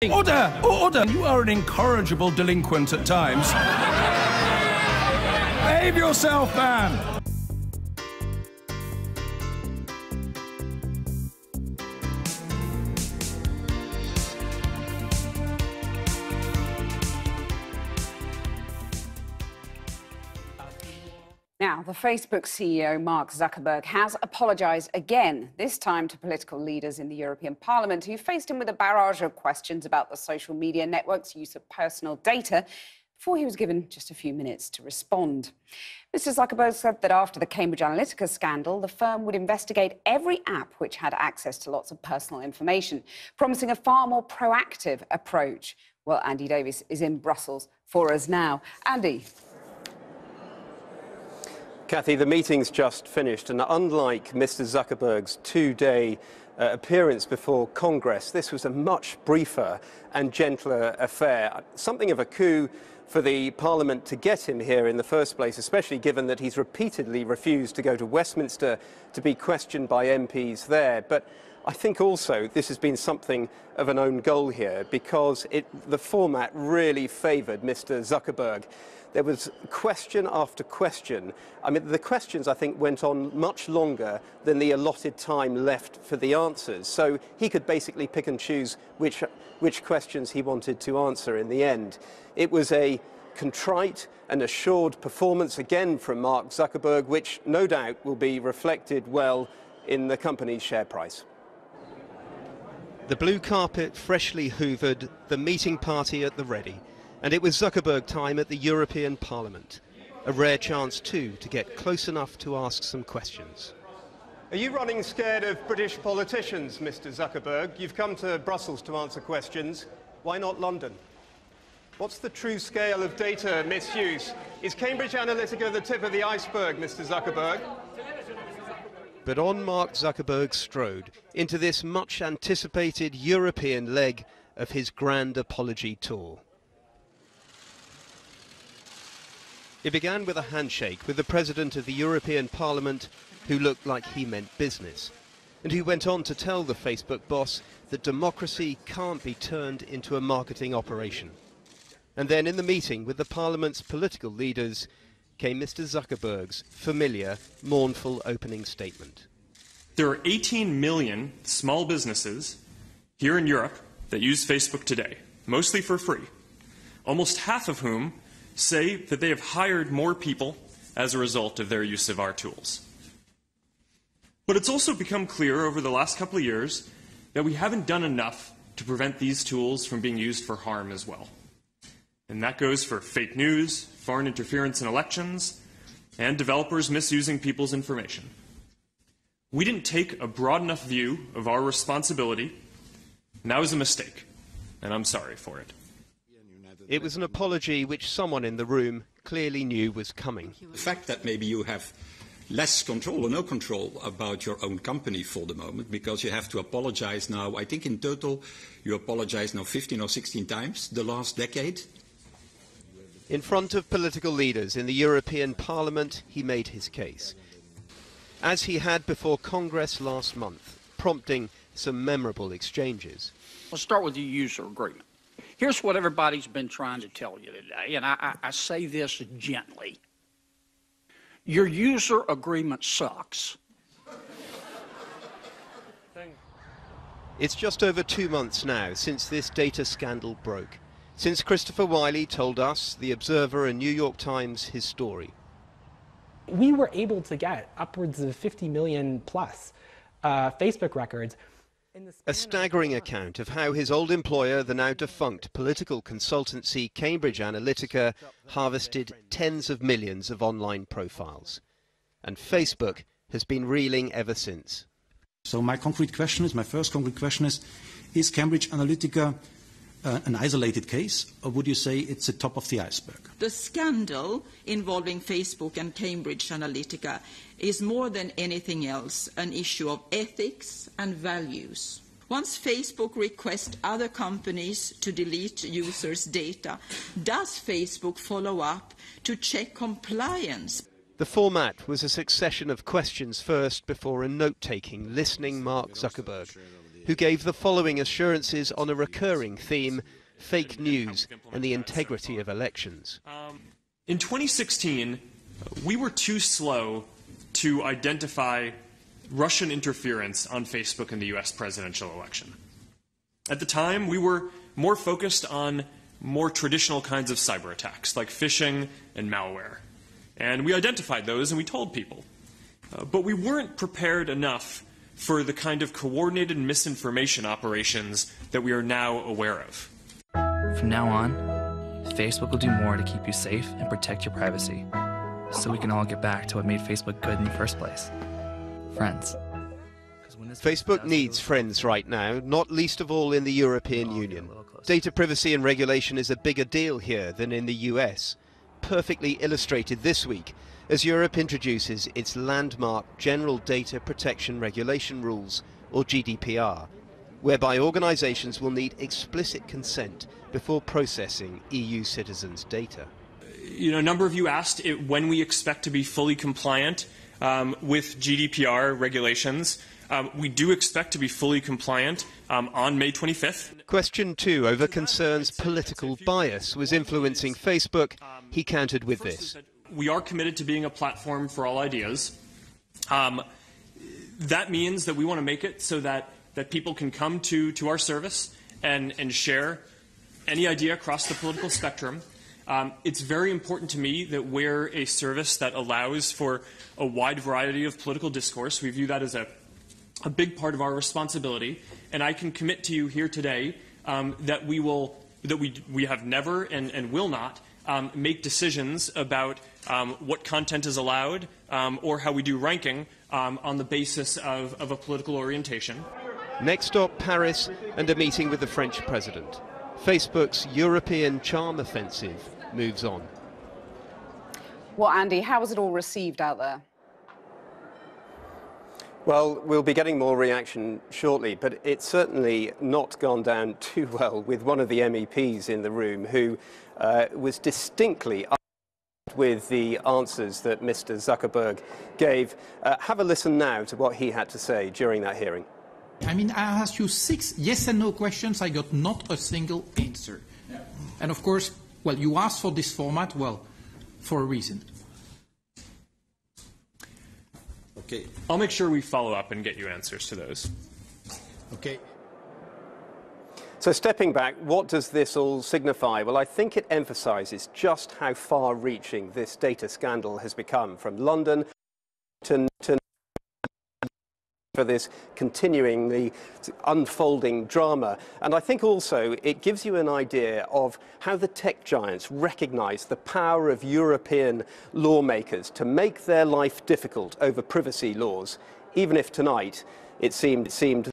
Order! Order! You are an incorrigible delinquent at times. Behave yourself, man! Now, the Facebook CEO, Mark Zuckerberg, has apologised again, this time to political leaders in the European Parliament who faced him with a barrage of questions about the social media network's use of personal data before he was given just a few minutes to respond. Mr. Zuckerberg said that after the Cambridge Analytica scandal, the firm would investigate every app which had access to lots of personal information, promising a far more proactive approach. Well, Andy Davis is in Brussels for us now. Andy. Kathy, the meeting's just finished, and unlike Mr. Zuckerberg's two-day appearance before Congress, this was a much briefer and gentler affair. Something of a coup for the Parliament to get him here in the first place, especially given that he's repeatedly refused to go to Westminster to be questioned by MPs there. But I think also this has been something of an own goal here, because the format really favoured Mr. Zuckerberg. There was question after question. I mean, the questions, I think, went on much longer than the allotted time left for the answers. So he could basically pick and choose which questions he wanted to answer in the end. It was a contrite and assured performance again from Mark Zuckerberg, which no doubt will be reflected well in the company's share price. The blue carpet freshly hoovered, the meeting party at the ready. And it was Zuckerberg time at the European Parliament. A rare chance, too, to get close enough to ask some questions. Are you running scared of British politicians, Mr. Zuckerberg? You've come to Brussels to answer questions. Why not London? What's the true scale of data misuse? Is Cambridge Analytica the tip of the iceberg, Mr. Zuckerberg? But on Mark Zuckerberg strode into this much-anticipated European leg of his grand apology tour. It began with a handshake with the President of the European Parliament, who looked like he meant business, and who went on to tell the Facebook boss that democracy can't be turned into a marketing operation. And then in the meeting with the Parliament's political leaders came Mr. Zuckerberg's familiar, mournful opening statement. There are 18 million small businesses here in Europe that use Facebook today, mostly for free, almost half of whom say that they have hired more people as a result of their use of our tools. But it's also become clear over the last couple of years that we haven't done enough to prevent these tools from being used for harm as well. And that goes for fake news, foreign interference in elections, and developers misusing people's information. We didn't take a broad enough view of our responsibility, and that was a mistake, and I'm sorry for it. It was an apology which someone in the room clearly knew was coming. The fact that maybe you have less control or no control about your own company for the moment, because you have to apologize now, I think in total you apologize now 15 or 16 times the last decade. In front of political leaders in the European Parliament, he made his case, as he had before Congress last month, prompting some memorable exchanges. Let's start with the user agreement. Here's what everybody's been trying to tell you today, and I say this gently. Your user agreement sucks. It's just over 2 months now since this data scandal broke, since Christopher Wiley told us, The Observer and New York Times, his story. We were able to get upwards of 50 million plus Facebook records. A staggering account of how his old employer, the now defunct political consultancy Cambridge Analytica, harvested tens of millions of online profiles. And Facebook has been reeling ever since. So my first concrete question is Cambridge Analytica an isolated case, or would you say it's the top of the iceberg? The scandal involving Facebook and Cambridge Analytica is more than anything else an issue of ethics and values. Once Facebook requests other companies to delete users' data, does Facebook follow up to check compliance? The format was a succession of questions first before a note-taking, listening Mark Zuckerberg, who gave the following assurances on a recurring theme: fake news and the integrity of elections. In 2016, we were too slow to identify Russian interference on Facebook in the US presidential election. At the time, we were more focused on more traditional kinds of cyber attacks, like phishing and malware. And we identified those and we told people. But we weren't prepared enough for the kind of coordinated misinformation operations that we are now aware of. From now on, Facebook will do more to keep you safe and protect your privacy, so we can all get back to what made Facebook good in the first place: friends. Facebook needs friends right now, not least of all in the European Union. Data privacy and regulation is a bigger deal here than in the US. Perfectly illustrated this week as Europe introduces its landmark General Data Protection Regulation Rules, or GDPR, whereby organisations will need explicit consent before processing EU citizens' data. You know, a number of you asked when we expect to be fully compliant with GDPR regulations. We do expect to be fully compliant on May 25th. Question 2 over concerns political bias was influencing Facebook. He countered with this. We are committed to being a platform for all ideas. That means that we want to make it so that people can come to our service and share any idea across the political spectrum. It's very important to me that we're a service that allows for a wide variety of political discourse. We view that as a big part of our responsibility, and I can commit to you here today that we have never and will not make decisions about what content is allowed or how we do ranking on the basis of a political orientation. Next stop, Paris, and a meeting with the French president. Facebook's European charm offensive moves on. Well, Andy, how was it all received out there? Well, we'll be getting more reaction shortly, but it's certainly not gone down too well with one of the MEPs in the room who was distinctly with the answers that Mr. Zuckerberg gave. Have a listen now to what he had to say during that hearing. I mean, I asked you 6 yes and no questions. I got not a single answer. Yeah. And of course, well, you asked for this format, well, for a reason. Okay. I'll make sure we follow up and get you answers to those. Okay. So stepping back, what does this all signify? Well, I think it emphasizes just how far-reaching this data scandal has become, from London to for this continuing, the unfolding drama. And I think also it gives you an idea of how the tech giants recognize the power of European lawmakers to make their life difficult over privacy laws, even if tonight it seemed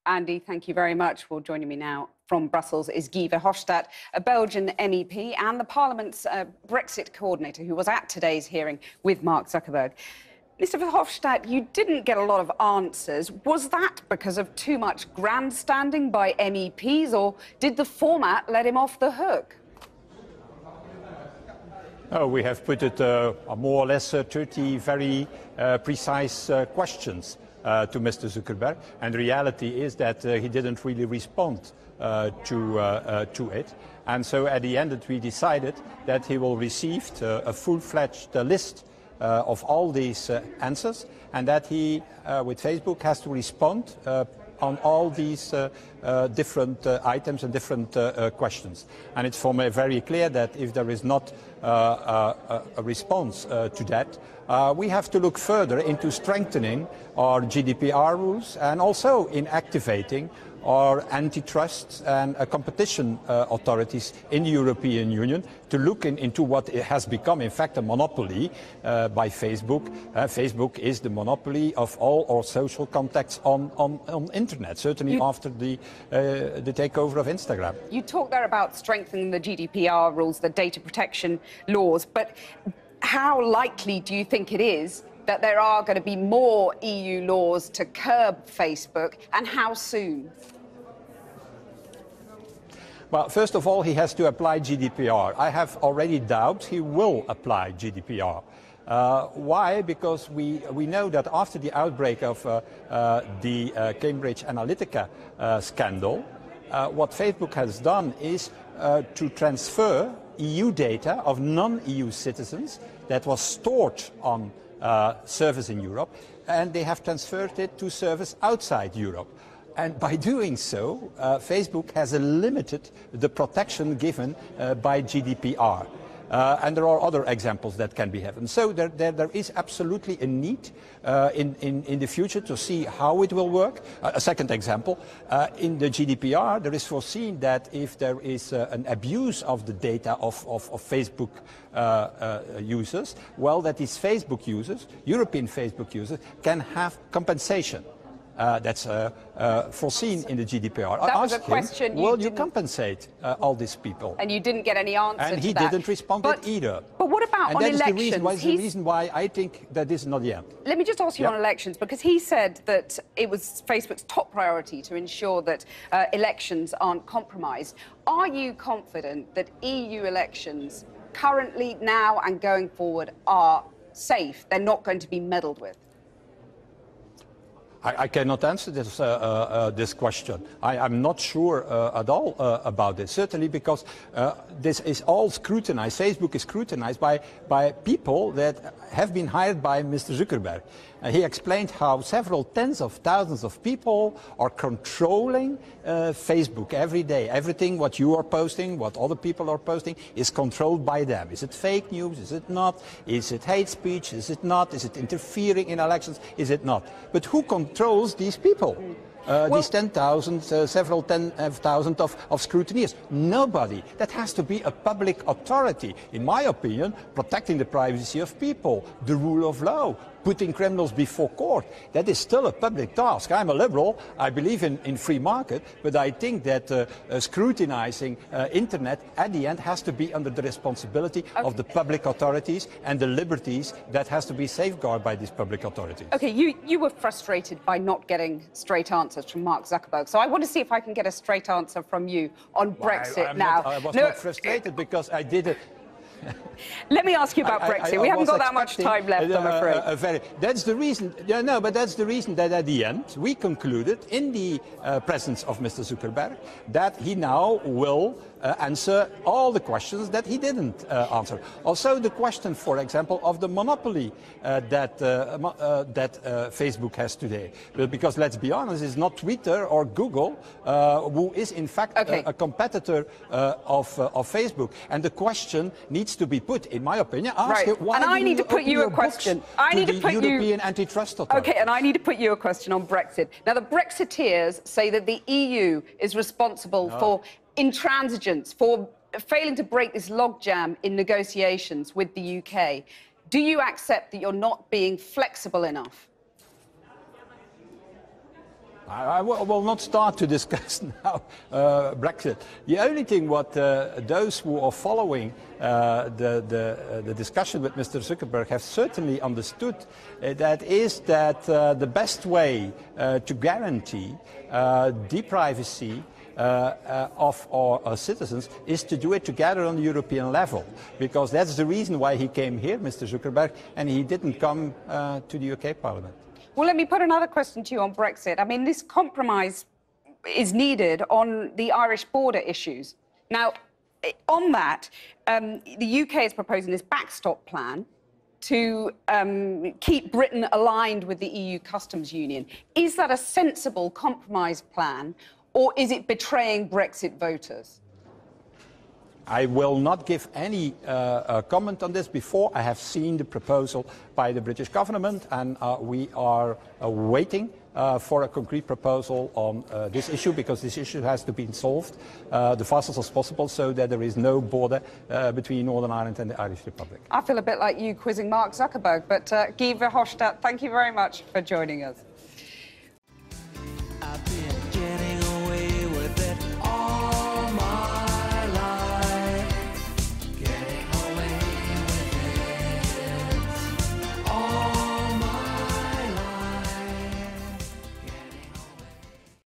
Andy, thank you very much. Well, joining me now from Brussels is Guy Verhofstadt, a Belgian MEP and the Parliament's Brexit coordinator, who was at today's hearing with Mark Zuckerberg. Mr. Verhofstadt, you didn't get a lot of answers. Was that because of too much grandstanding by MEPs, or did the format let him off the hook? We have put it more or less 30 very precise questions to Mr. Zuckerberg, and the reality is that he didn't really respond to it. And so at the end we decided that he will receive a full-fledged list of all these answers, and that he, with Facebook, has to respond on all these different items and different questions. And it's for me very clear that if there is not a response to that, we have to look further into strengthening our GDPR rules and also in activating our antitrust and competition authorities in the European Union to look into what has become, in fact, a monopoly by Facebook. Facebook is the monopoly of all our social contacts on internet, certainly after the takeover of Instagram. You talked there about strengthening the GDPR rules, the data protection laws, but how likely do you think it is that there are going to be more EU laws to curb Facebook, and how soon? Well, first of all, he has to apply GDPR. I have already doubts he will apply GDPR. Why? Because we know that after the outbreak of the Cambridge Analytica scandal, what Facebook has done is to transfer EU data of non-EU citizens that was stored on servers in Europe, and they have transferred it to servers outside Europe. And by doing so, Facebook has limited the protection given by GDPR. And there are other examples that can be given. So there is absolutely a need in the future to see how it will work. A second example, in the GDPR, there is foreseen that if there is an abuse of the data of Facebook users, well, that these Facebook users, European Facebook users, can have compensation. That's foreseen in the GDPR. That was a question. Will you compensate all these people? And you didn't get any answer and to he that. didn't respond either. But what about on elections? And that's the reason why I think that this is not the end. Let me just ask you on elections, because he said that it was Facebook's top priority to ensure that elections aren't compromised. Are you confident that EU elections currently, now and going forward, are safe? They're not going to be meddled with? I cannot answer this question. I'm not sure at all about this, certainly because this is all scrutinized. Facebook is scrutinized by people that have been hired by Mr. Zuckerberg. He explained how several tens of thousands of people are controlling Facebook every day. Everything what you are posting, what other people are posting, is controlled by them. Is it fake news? Is it not? Is it hate speech? Is it not? Is it interfering in elections? Is it not? But who controls these people? These 10,000, several 10,000 of scrutineers. Nobody. That has to be a public authority. In my opinion, protecting the privacy of people, the rule of law, putting criminals before court. That is still a public task. I'm a liberal. I believe in free market, but I think that scrutinizing internet at the end has to be under the responsibility of the public authorities and the liberties that has to be safeguarded by these public authorities. Okay, you were frustrated by not getting straight answers from Mark Zuckerberg, so I want to see if I can get a straight answer from you on Brexit now. I was not frustrated because I did it. Let me ask you about Brexit. We haven't got that much time left, I'm afraid. That's the reason. But that's the reason that at the end we concluded, in the presence of Mr. Zuckerberg, that he now will answer all the questions that he didn't answer. Also, the question, for example, of the monopoly that Facebook has today. Because let's be honest, it's not Twitter or Google who is in fact a competitor of Facebook. And the question needs to be put, in my opinion, ask it, why and I need to put you a question. I need to put you European Antitrust Authority. Okay, and I need to put you a question on Brexit. Now, the Brexiteers say that the EU is responsible for intransigence, for failing to break this logjam in negotiations with the UK. Do you accept that you're not being flexible enough? I will not start to discuss now Brexit. The only thing what those who are following the discussion with Mr. Zuckerberg have certainly understood, that is that the best way to guarantee the privacy of our citizens is to do it together on the European level, because that's the reason why he came here, Mr. Zuckerberg, and he didn't come to the UK Parliament. Well, let me put another question to you on Brexit. I mean, this compromise is needed on the Irish border issues. Now, on that, the UK is proposing this backstop plan to keep Britain aligned with the EU customs union. Is that a sensible compromise plan, or is it betraying Brexit voters? I will not give any comment on this before I have seen the proposal by the British government, and we are waiting for a concrete proposal on this issue, because this issue has to be solved the fastest as possible, so that there is no border between Northern Ireland and the Irish Republic. I feel a bit like you quizzing Mark Zuckerberg, but Guy Verhofstadt, thank you very much for joining us.